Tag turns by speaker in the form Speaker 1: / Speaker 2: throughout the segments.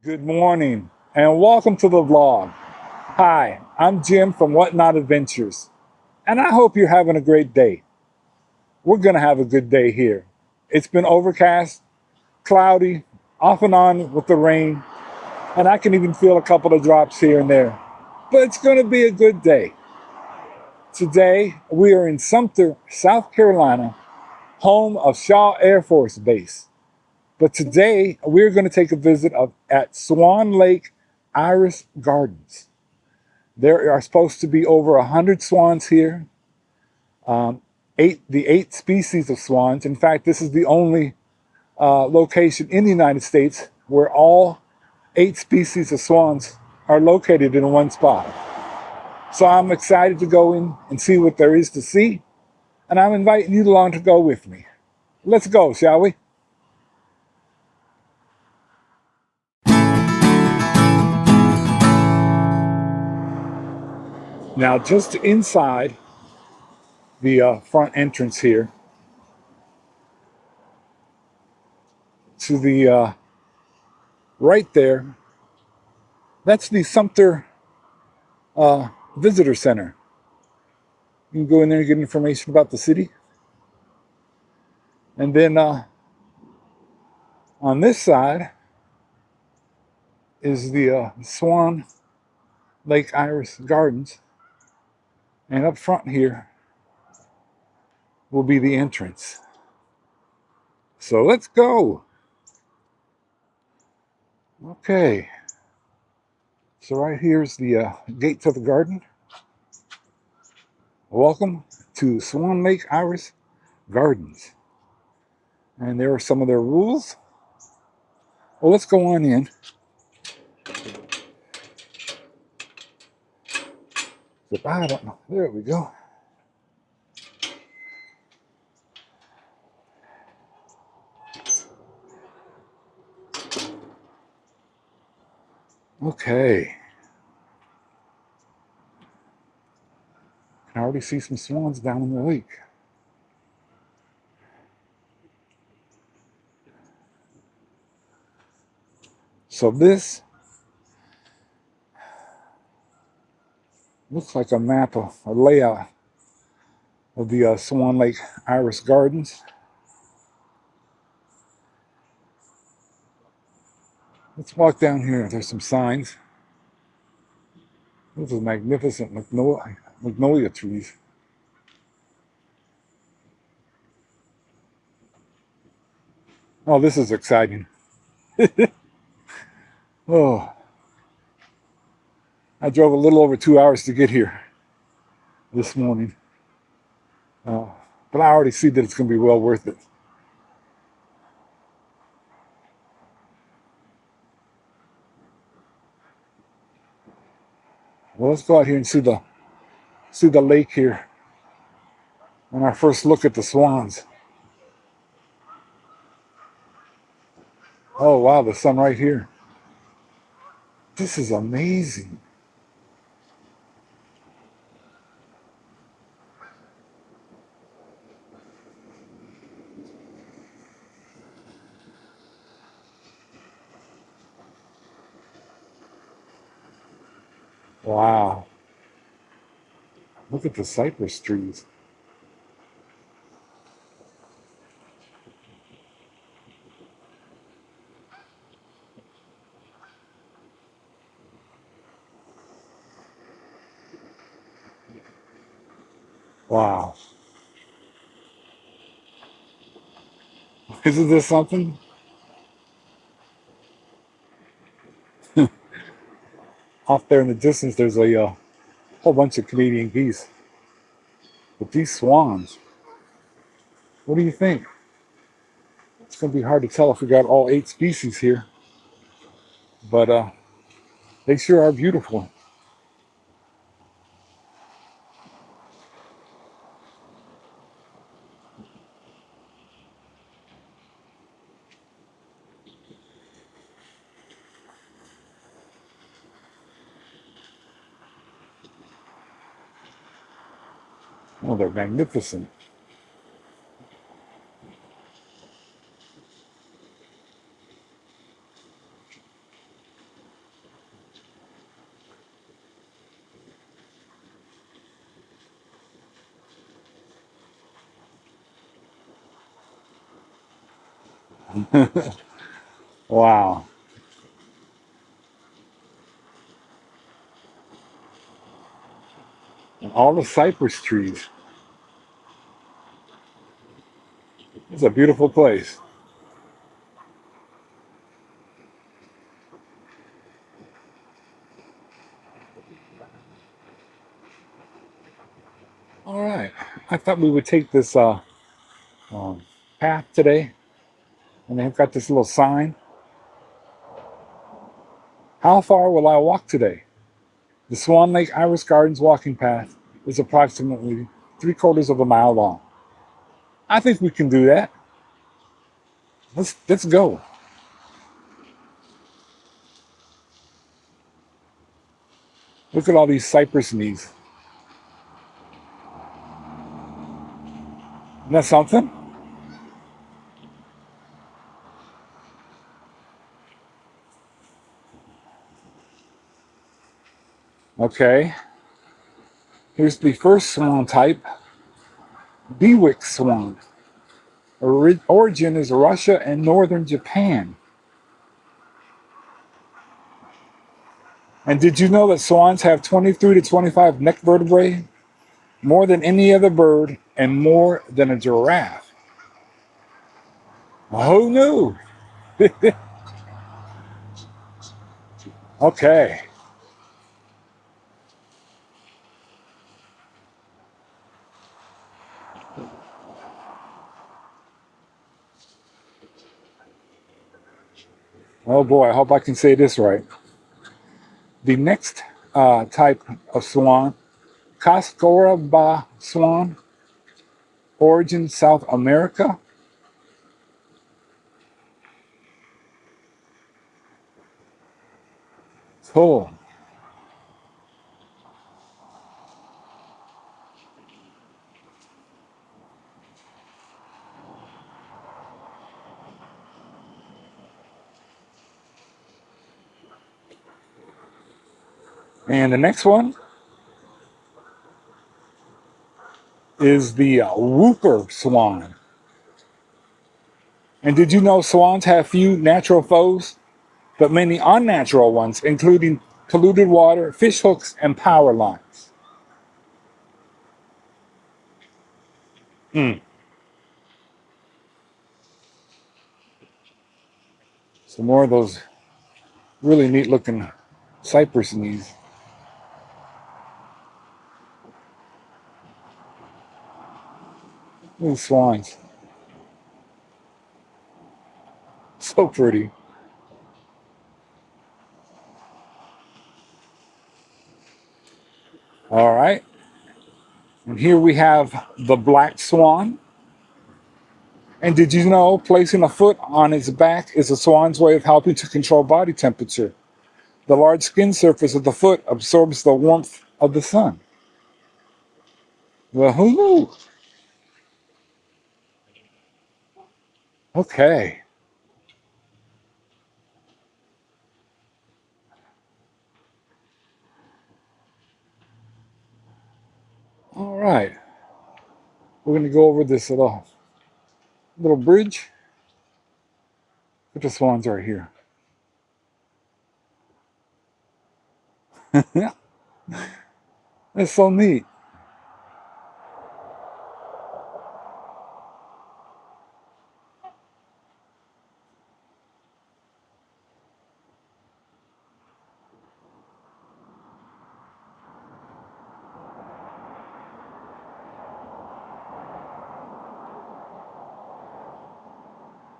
Speaker 1: Good morning and welcome to the vlog. Hi, I'm Jim from Whatnot Adventures, and I hope you're having a great day. We're going to have a good day here. It's been overcast, cloudy, off and on with the rain, and I can even feel a couple of drops here and there. But it's going to be a good day. Today, we are in Sumter, South Carolina, home of Shaw Air Force Base. But today, we're going to take a visit at Swan Lake Iris Gardens. There are supposed to be over 100 swans here, the eight species of swans. In fact, this is the only location in the United States where all 8 species of swans are located in one spot. So I'm excited to go in and see what there is to see, and I'm inviting you along to go with me. Let's go, shall we? Now, just inside the front entrance here, to the right there, that's the Sumter Visitor Center. You can go in there and get information about the city. And then on this side is the Swan Lake Iris Gardens. And up front here will be the entrance. So let's go. Okay. So right here is the gate to the garden. Welcome to Swan Lake Iris Gardens. And there are some of their rules. Well, let's go on in. I don't know. There we go. Okay. I can already see some swans down in the lake. So this looks like a map, a layout of the Swan Lake Iris Gardens. Let's walk down here. There's some signs. Those are magnificent magnolia trees. Oh, this is exciting. Oh, I drove a little over 2 hours to get here this morning. But I already see that it's going to be well worth it. Well, let's go out here and see the lake here. And our first look at the swans. Oh wow, the sun right here. This is amazing. Wow. Look at the cypress trees. Wow. Isn't this something? Off there in the distance, there's a whole bunch of Canadian geese. But these swans, what do you think? It's going to be hard to tell if we got all 8 species here. But they sure are beautiful. Oh, they're magnificent. Wow. And all the cypress trees. It's a beautiful place. All right. I thought we would take this um, path today, and they've got this little sign. How far will I walk today? The Swan Lake Iris Gardens walking path is approximately 3/4 of a mile long. I think we can do that. Let's go. Look at all these cypress knees. Isn't that something? Okay. Here's the first swan type, Bewick swan. Origin is Russia and northern Japan. And did you know that swans have 23 to 25 neck vertebrae? More than any other bird and more than a giraffe. Oh no! Okay. Oh boy, I hope I can say this right. The next type of swan, Cascoraba swan, origin South America. Cool. And the next one is the whooper swan. And did you know swans have few natural foes, but many unnatural ones, including polluted water, fish hooks, and power lines? Mm. Some more of those really neat looking cypress knees. Little swans. So pretty. All right. And here we have the black swan. And did you know placing a foot on its back is a swan's way of helping to control body temperature? The large skin surface of the foot absorbs the warmth of the sun. Well, who knew? Okay. All right. We're going to go over this little bridge. Look at the swans right here. That's so neat.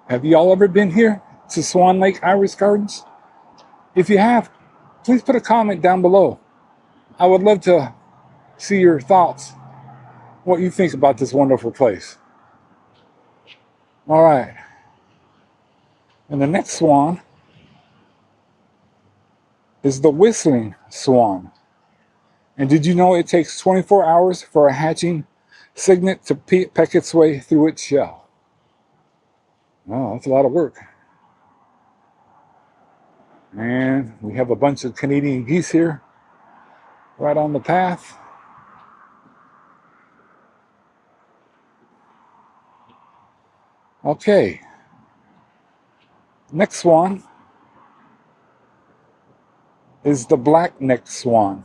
Speaker 1: Have you all ever been here to Swan Lake Iris Gardens? If you have, please put a comment down below. I would love to see your thoughts, what you think about this wonderful place. All right. And the next swan is the whistling swan. And did you know it takes 24 hours for a hatching cygnet to peck its way through its shell? Oh, that's a lot of work. And we have a bunch of Canadian geese here, right on the path. Okay. Next swan is the black-necked swan.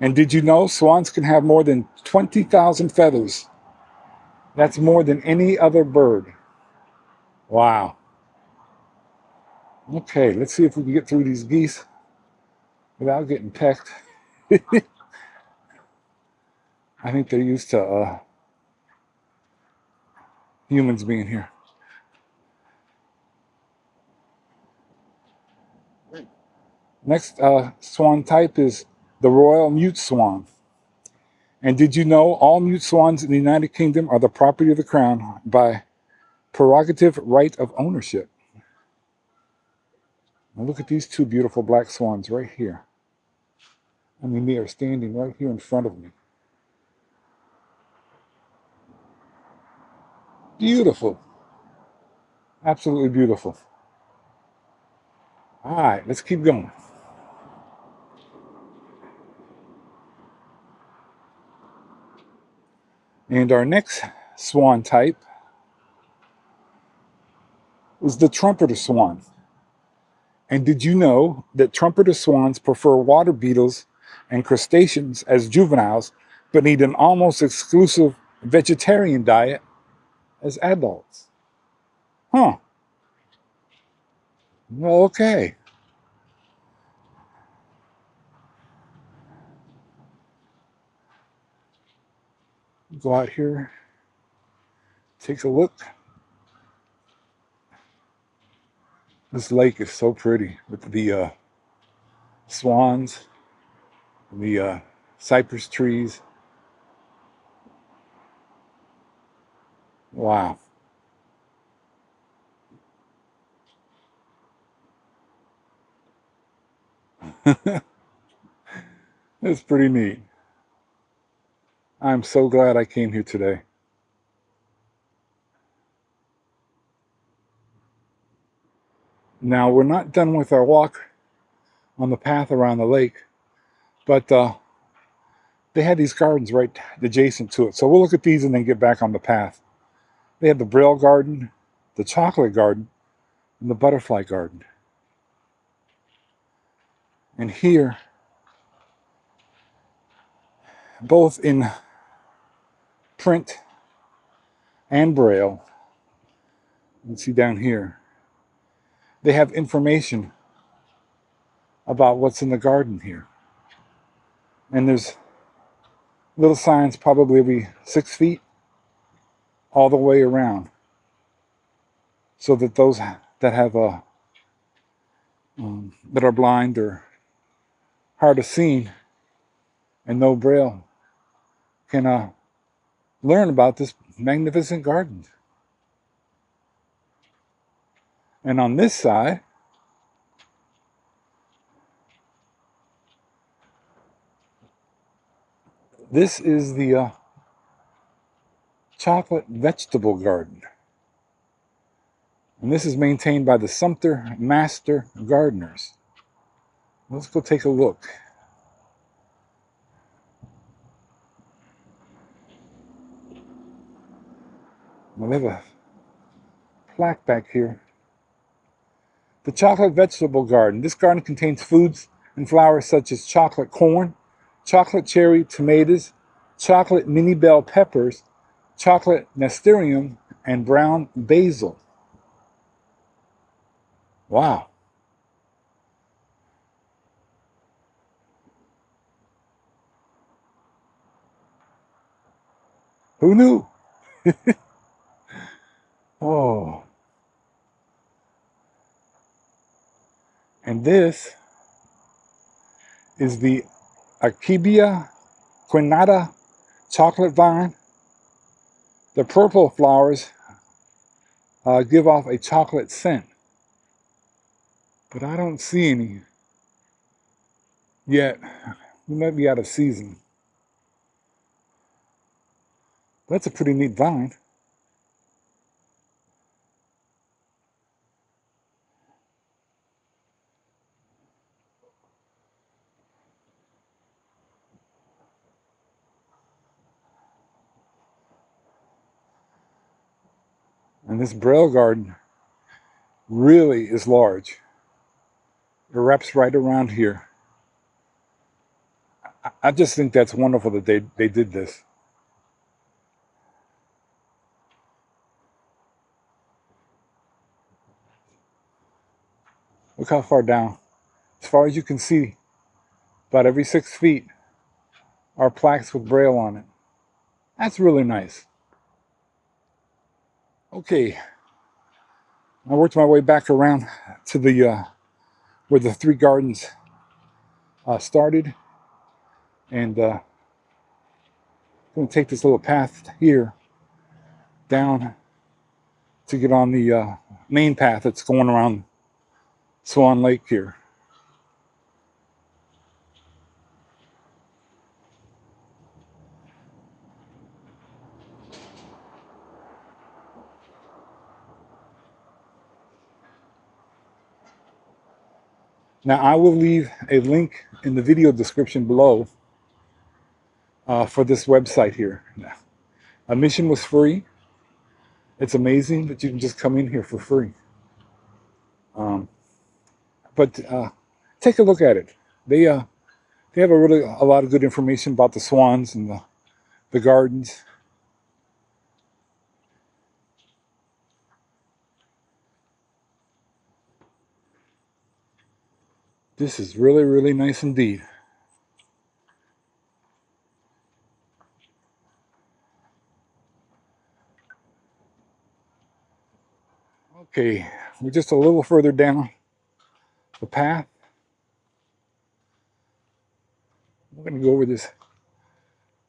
Speaker 1: And did you know swans can have more than 20,000 feathers? That's more than any other bird. Wow. Okay, let's see if we can get through these geese without getting pecked. I think they're used to humans being here. Next swan type is the royal mute swan. And did you know all mute swans in the United Kingdom are the property of the crown by prerogative right of ownership? Now look at these two beautiful black swans right here. I mean, they are standing right here in front of me. Beautiful. Absolutely beautiful. All right, let's keep going. And our next swan type is the trumpeter swan. And did you know that trumpeter swans prefer water beetles and crustaceans as juveniles, but need an almost exclusive vegetarian diet as adults? Huh. Well, okay. Go out here, take a look. This lake is so pretty with the swans, the cypress trees. Wow. It's pretty neat. I'm so glad I came here today. Now, we're not done with our walk on the path around the lake, but they had these gardens right adjacent to it. So we'll look at these and then get back on the path. They have the Braille Garden, the Chocolate Garden, and the Butterfly Garden. And here, both in print and Braille, you can see down here, they have information about what's in the garden here. And there's little signs probably every 6 feet all the way around, so that those that have that are blind or hard of seeing and no Braille can learn about this magnificent garden. And on this side, this is the chocolate vegetable garden. And this is maintained by the Sumter Master Gardeners. Let's go take a look. Well, they have a plaque back here. The chocolate vegetable garden. This garden contains foods and flowers such as chocolate corn, chocolate cherry tomatoes, chocolate mini bell peppers, chocolate nasturtium, and brown basil. Wow. Who knew? Oh. And this is the Akebia quinata chocolate vine. The purple flowers give off a chocolate scent, but I don't see any yet. We might be out of season. That's a pretty neat vine. And this Braille garden, really is large. It wraps right around here. I just think that's wonderful that they did this. Look how far down. As far as you can see, about every 6 feet are plaques with Braille on it. That's really nice. Okay, I worked my way back around to the where the 3 gardens started, and I'm going to take this little path here down to get on the main path that's going around Swan Lake here. Now, I will leave a link in the video description below for this website here. Admission was free. It's amazing that you can just come in here for free. But take a look at it. They have a lot of good information about the swans and the gardens. This is really, really nice indeed. Okay, we're just a little further down the path. We're going to go over this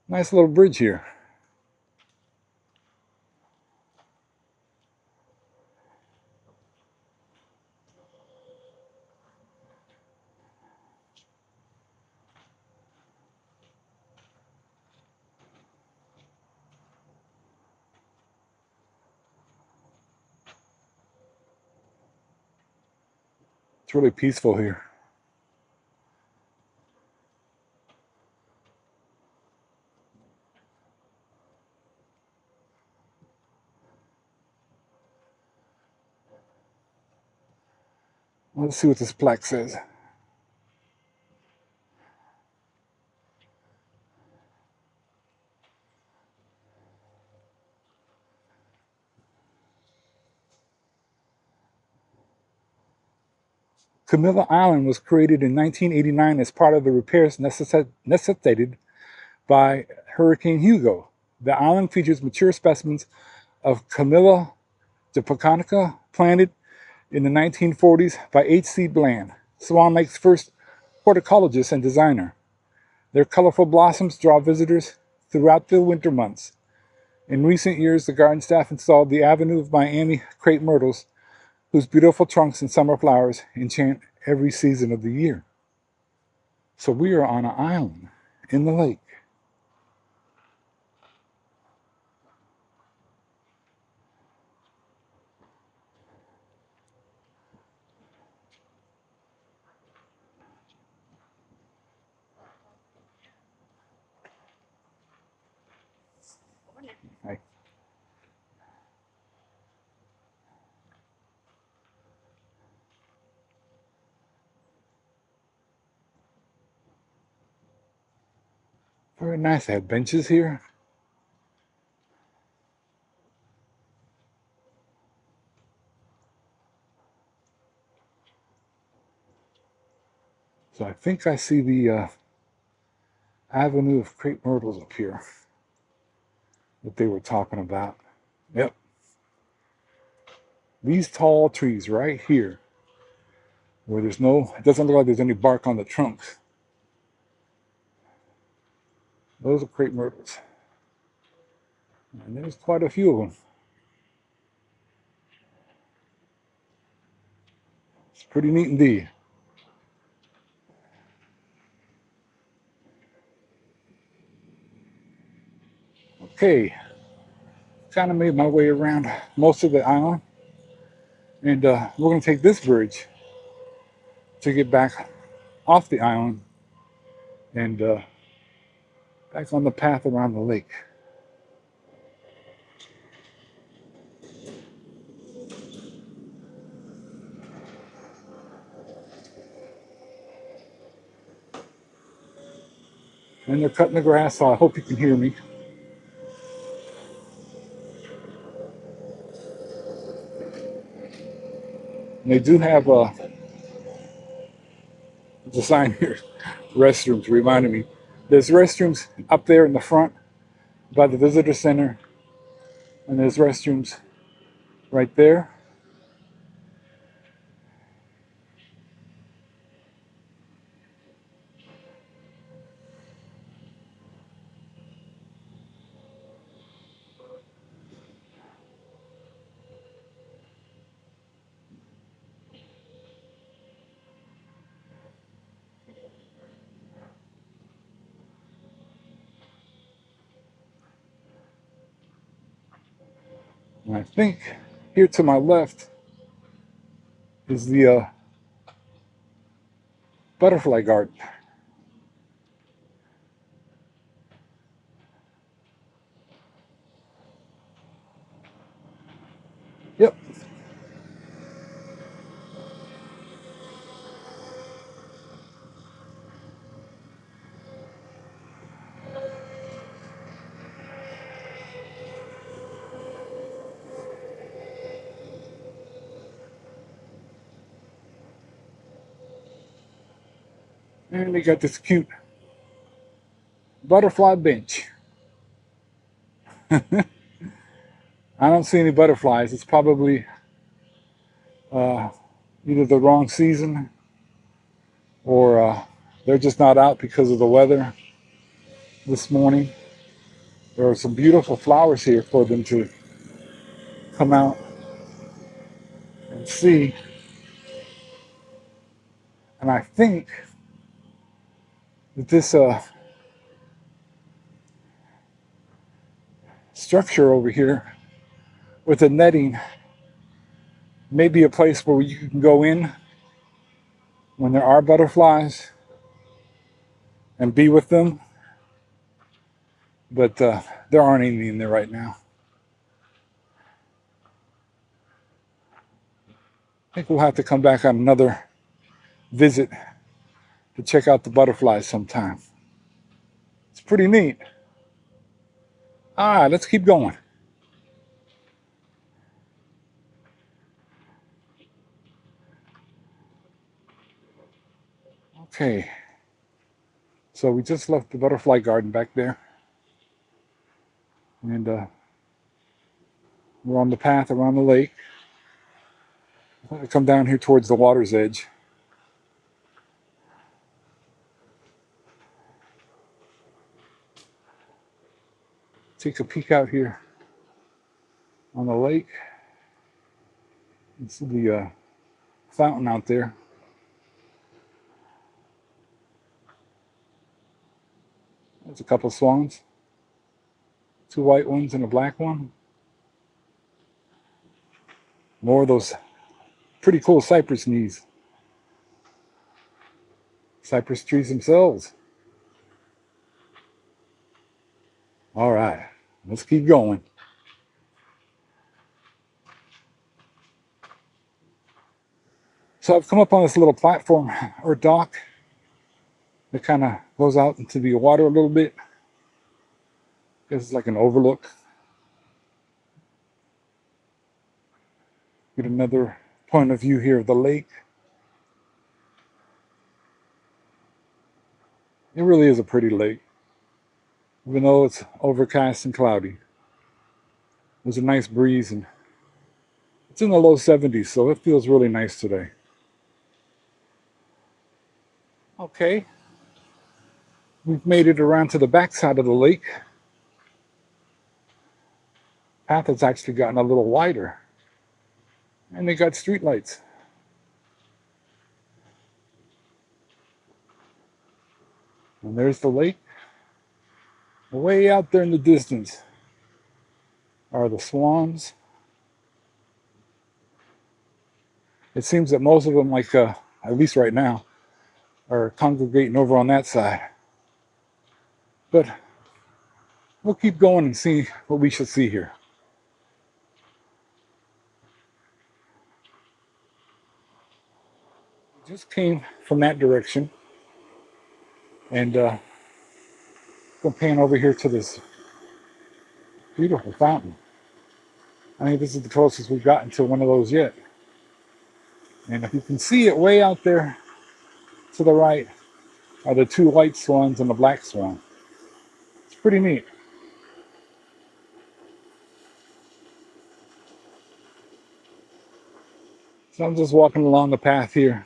Speaker 1: nice little bridge here. It's really peaceful here. Let's see what this plaque says. Camilla Island was created in 1989 as part of the repairs necessitated by Hurricane Hugo. The island features mature specimens of Camilla japonica planted in the 1940s by H.C. Bland, Swan Lake's first horticulturist and designer. Their colorful blossoms draw visitors throughout the winter months. In recent years, the garden staff installed the Avenue of Miami crepe myrtles, whose beautiful trunks and summer flowers enchant every season of the year. So we are on an island in the lake. Hi. Very nice. They have benches here. So I think I see the Avenue of crepe myrtles up here that they were talking about. Yep. These tall trees right here, where it doesn't look like there's any bark on the trunks. Those are crepe myrtles. And there's quite a few of them. It's pretty neat indeed. Okay, kind of made my way around most of the island. And we're going to take this bridge to get back off the island and back on the path around the lake. And they're cutting the grass, so I hope you can hear me. And they do have a sign here, restrooms, reminding me. There's restrooms up there in the front by the visitor center, and there's restrooms right there. And I think here to my left is the butterfly garden. Yep. And they got this cute butterfly bench. I don't see any butterflies. It's probably either the wrong season or they're just not out because of the weather this morning. There are some beautiful flowers here for them to come out and see. And I think that this structure over here with the netting may be a place where you can go in when there are butterflies and be with them. But there aren't any in there right now. I think we'll have to come back on another visit to check out the butterflies sometime. It's pretty neat. All right, let's keep going. Okay, so we just left the butterfly garden back there. And we're on the path around the lake. I come down here towards the water's edge. Take a peek out here on the lake. You see the fountain out there. There's a couple of swans. 2 white ones and a black one. More of those pretty cool cypress knees. Cypress trees themselves. All right, let's keep going. So I've come up on this little platform or dock that kind of goes out into the water a little bit. I guess it's like an overlook. Get another point of view here of the lake. It really is a pretty lake, even though it's overcast and cloudy. There's a nice breeze and it's in the low 70s, so it feels really nice today. Okay, we've made it around to the back side of the lake. Path has actually gotten a little wider, and they got street lights. And there's the lake. Way out there in the distance are the swans. It seems that most of them, like at least right now, are congregating over on that side. But we'll keep going and see what we should see here. We just came from that direction, and Gonna pan over here to this beautiful fountain. I think this is the closest we've gotten to one of those yet. And if you can see it way out there to the right are the two white swans and the black swan. It's pretty neat. So I'm just walking along the path here,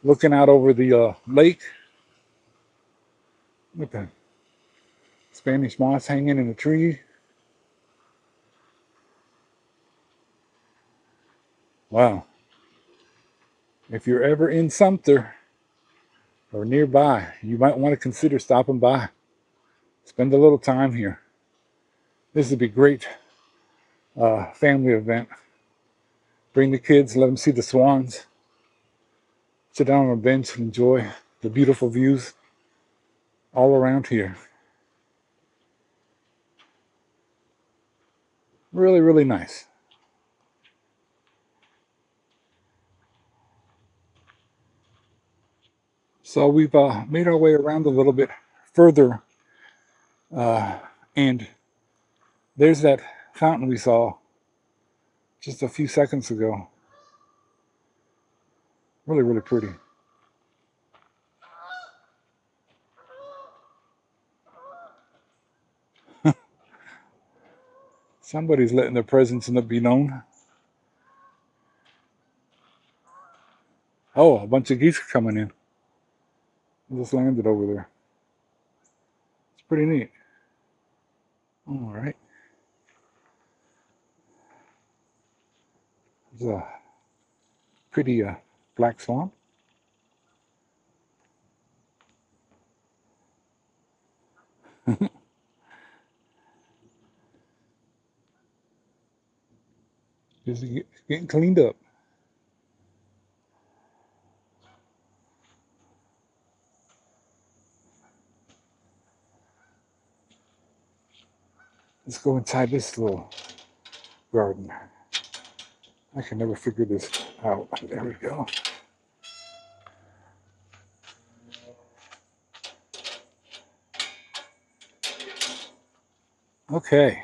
Speaker 1: looking out over the lake with the Spanish moss hanging in the tree. Wow. If you're ever in Sumter or nearby, you might want to consider stopping by. Spend a little time here. This would be a great family event. Bring the kids, let them see the swans. Sit down on a bench and enjoy the beautiful views all around here. Really, really nice. So we've made our way around a little bit further, and there's that fountain we saw just a few seconds ago. Really, really pretty. Somebody's letting their presence be known. Oh, a bunch of geese are coming in. They just landed over there. It's pretty neat. All right. There's a pretty black swan. Just getting cleaned up. Let's go inside this little garden. I can never figure this out. There we go. Okay.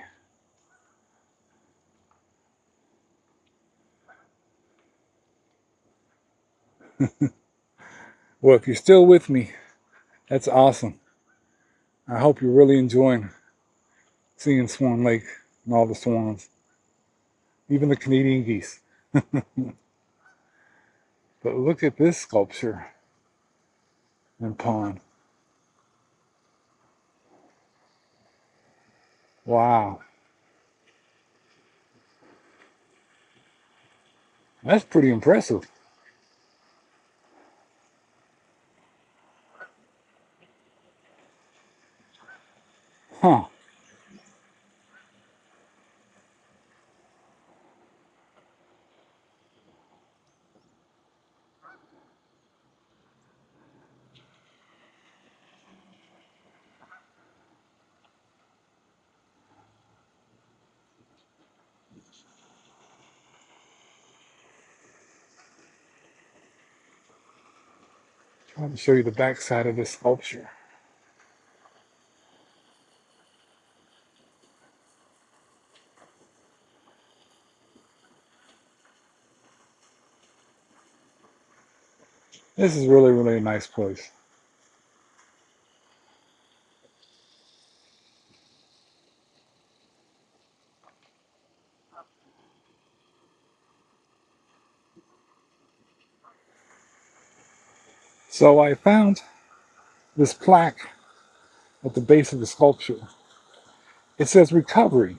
Speaker 1: Well, if you're still with me, that's awesome. I hope you're really enjoying seeing Swan Lake and all the swans, even the Canadian geese. But look at this sculpture and pond. Wow. That's pretty impressive. Huh. Trying to show you the back side of this sculpture. This is really, really a nice place. So I found this plaque at the base of the sculpture. It says recovery.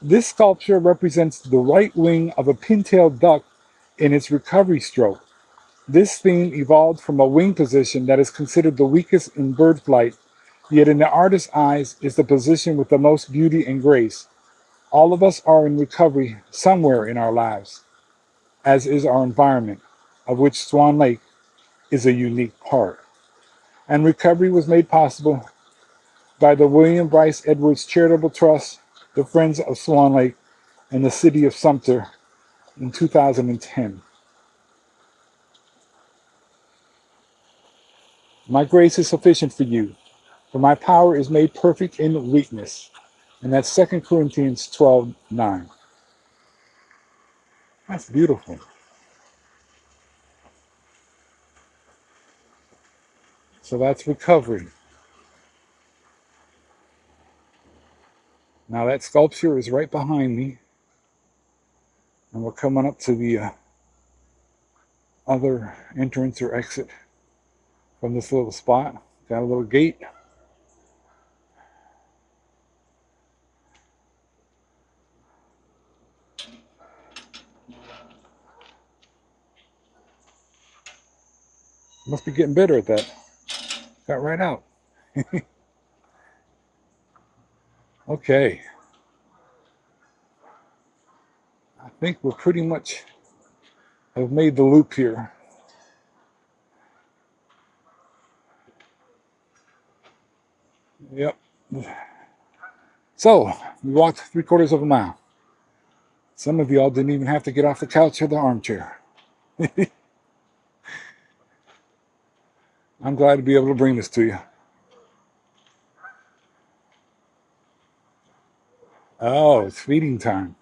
Speaker 1: This sculpture represents the right wing of a pin-tailed duck in its recovery stroke. This theme evolved from a wing position that is considered the weakest in bird flight, yet in the artist's eyes is the position with the most beauty and grace. All of us are in recovery somewhere in our lives, as is our environment, of which Swan Lake is a unique part. And recovery was made possible by the William Bryce Edwards Charitable Trust, the Friends of Swan Lake, and the City of Sumter in 2010. My grace is sufficient for you. For my power is made perfect in weakness. And that's 2 Corinthians 12:9. That's beautiful. So that's recovery. Now that sculpture is right behind me. And we're coming up to the other entrance or exit from this little spot. Got a little gate. Must be getting better at that. Got right out. Okay. I think we're pretty much have made the loop here. Yep. So, we walked 3/4 of a mile. Some of y'all didn't even have to get off the couch or the armchair. I'm glad to be able to bring this to you. Oh, it's feeding time.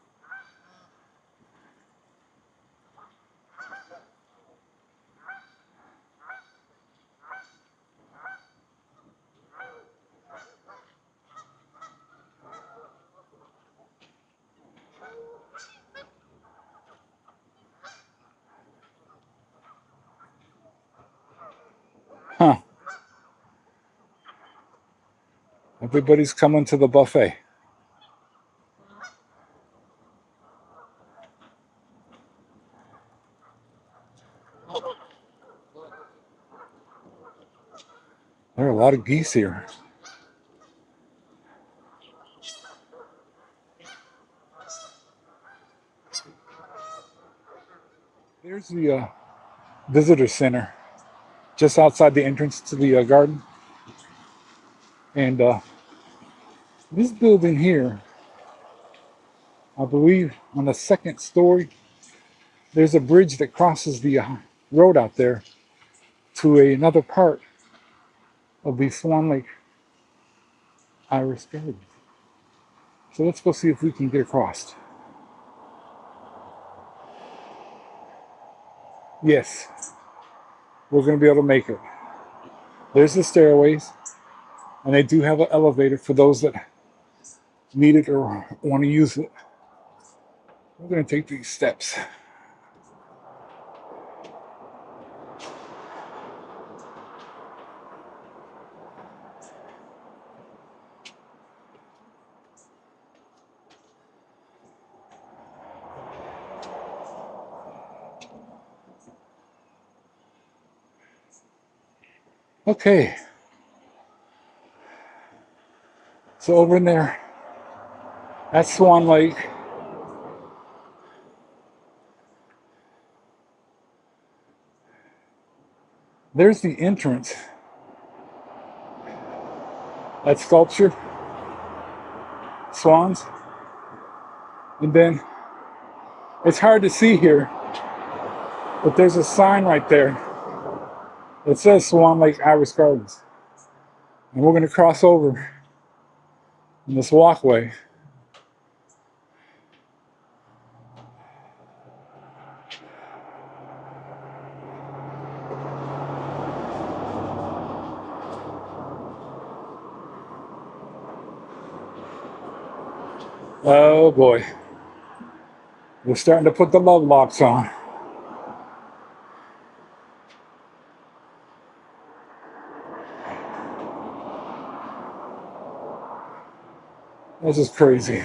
Speaker 1: Huh. Everybody's coming to the buffet. There are a lot of geese here. There's the visitor center just outside the entrance to the garden. And this building here, I believe on the second story, there's a bridge that crosses the road out there to another part of the Swan Lake Iris Gardens. So let's go see if we can get across. Yes, we're going to be able to make it. There's the stairways, and they do have an elevator for those that need it or want to use it. We're going to take these steps. Okay. So over in there, that's Swan Lake. There's the entrance. That sculpture, swans. And then it's hard to see here, but there's a sign right there that says Swan Lake Iris Gardens. And we're going to cross over in this walkway. Oh boy. We're starting to put the love locks on. This is crazy.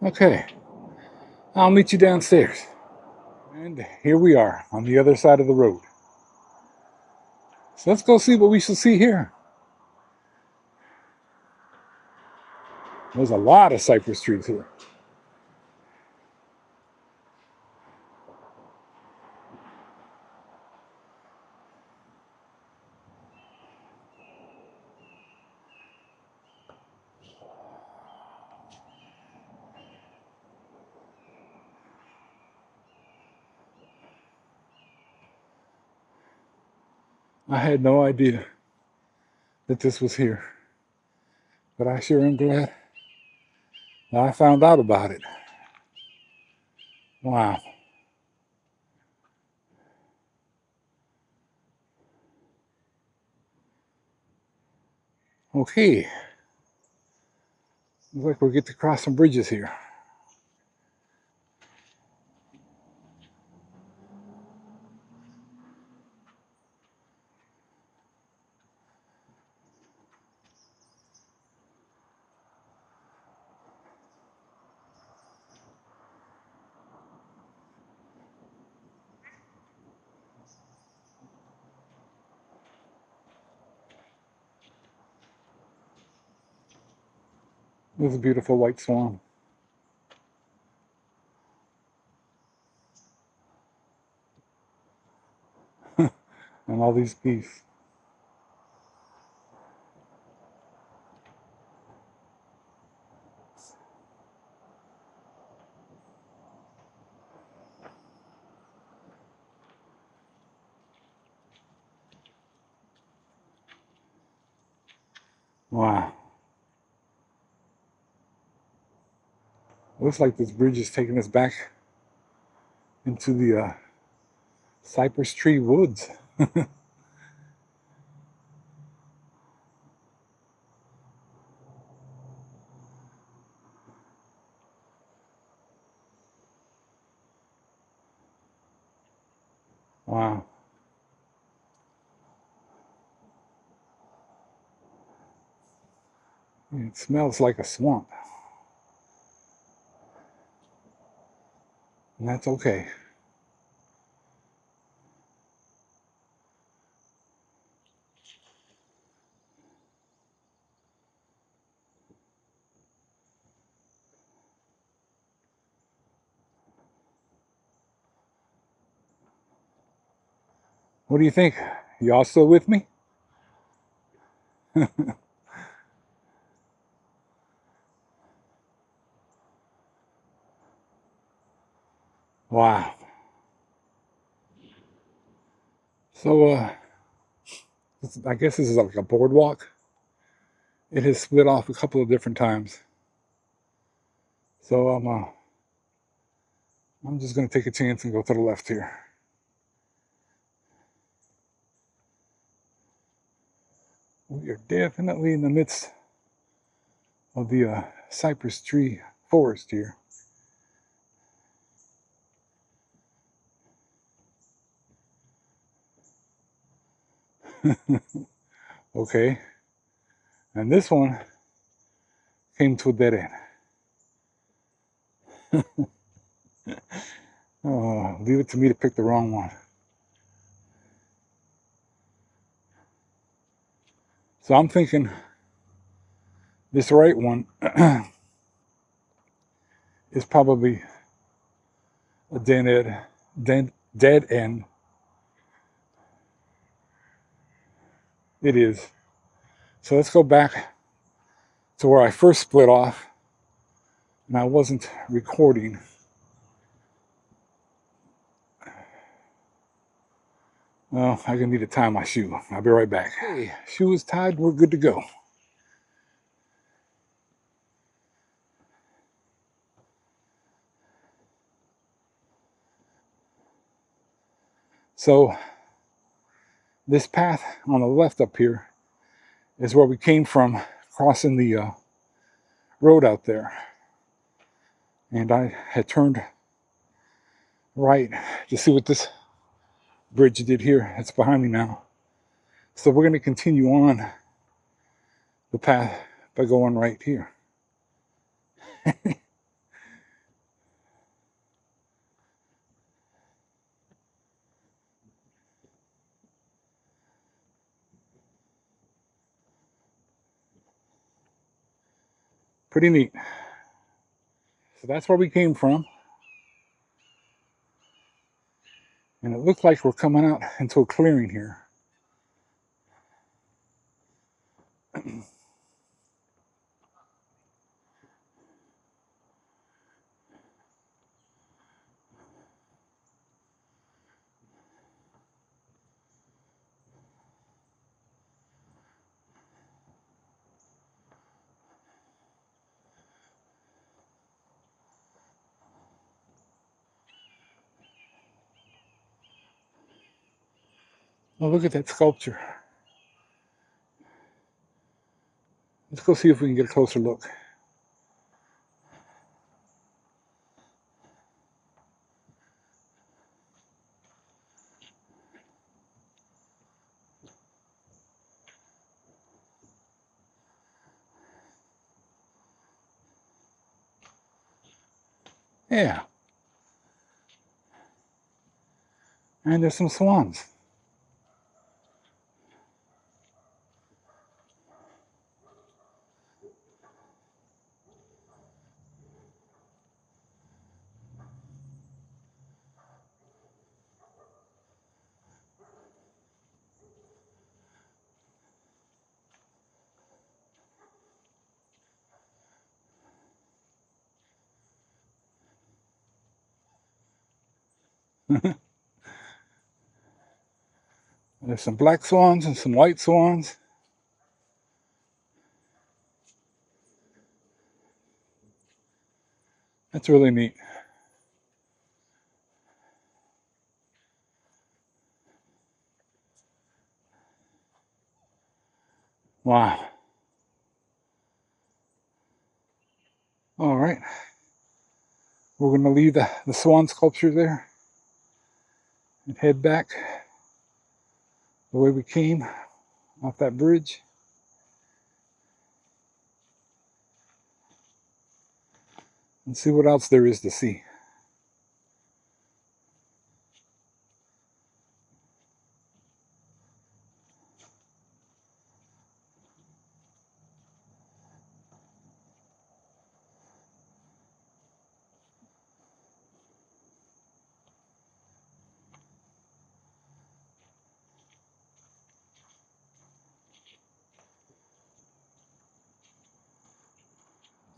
Speaker 1: Okay, I'll meet you downstairs. And here we are on the other side of the road. So let's go see what we shall see here. There's a lot of cypress trees here. I had no idea that this was here, but I sure am glad that I found out about it. Wow. Okay. Looks like we'll get to cross some bridges here. This is a beautiful white swan. And all these geese. Wow. Looks like this bridge is taking us back into the cypress tree woods. Wow. It smells like a swamp. And that's okay. What do you think? Y'all still with me? Wow. So, I guess this is like a boardwalk. It has split off a couple of different times. So I'm just going to take a chance and go to the left here. We are definitely in the midst of the cypress tree forest here. Okay. And this one came to a dead end. Oh, leave it to me to pick the wrong one. So I'm thinking this right one is probably a dead end. It is. So let's go back to where I first split off and I wasn't recording. Well, I'm gonna need to tie my shoe. I'll be right back. Hey, shoe is tied, we're good to go. So this path on the left up here is where we came from, crossing the road out there. And I had turned right to see what this bridge did here. It's behind me now. So we're going to continue on the path by going right here. Pretty neat. So that's where we came from. And it looks like we're coming out into a clearing here. Oh, look at that sculpture. Let's go see if we can get a closer look. Yeah. And there's some swans. There's some black swans and some white swans. That's really neat. Wow. All right. We're going to leave the swan sculpture there and head back the way we came off that bridge. And see what else there is to see.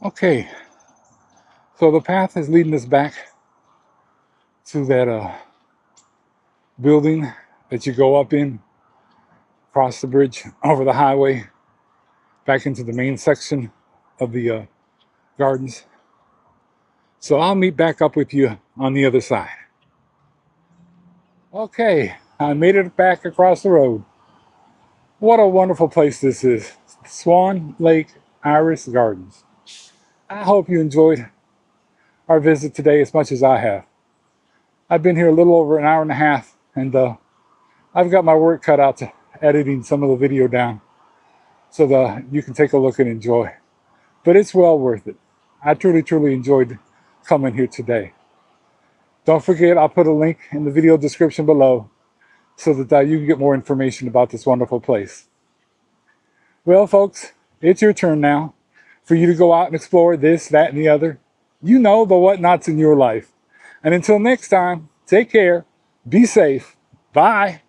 Speaker 1: Okay, so the path is leading us back to that building that you go up in, across the bridge, over the highway, back into the main section of the gardens. So I'll meet back up with you on the other side. Okay, I made it back across the road. What a wonderful place this is. Swan Lake Iris Gardens. I hope you enjoyed our visit today as much as I have. I've been here a little over an hour and a half, and I've got my work cut out to editing some of the video down so that you can take a look and enjoy. But it's well worth it. I truly enjoyed coming here today. Don't forget, I'll put a link in the video description below so that you can get more information about this wonderful place. Well, folks, it's your turn now for you to go out and explore this, that, and the other. You know the whatnots in your life. And until next time, take care, be safe, bye.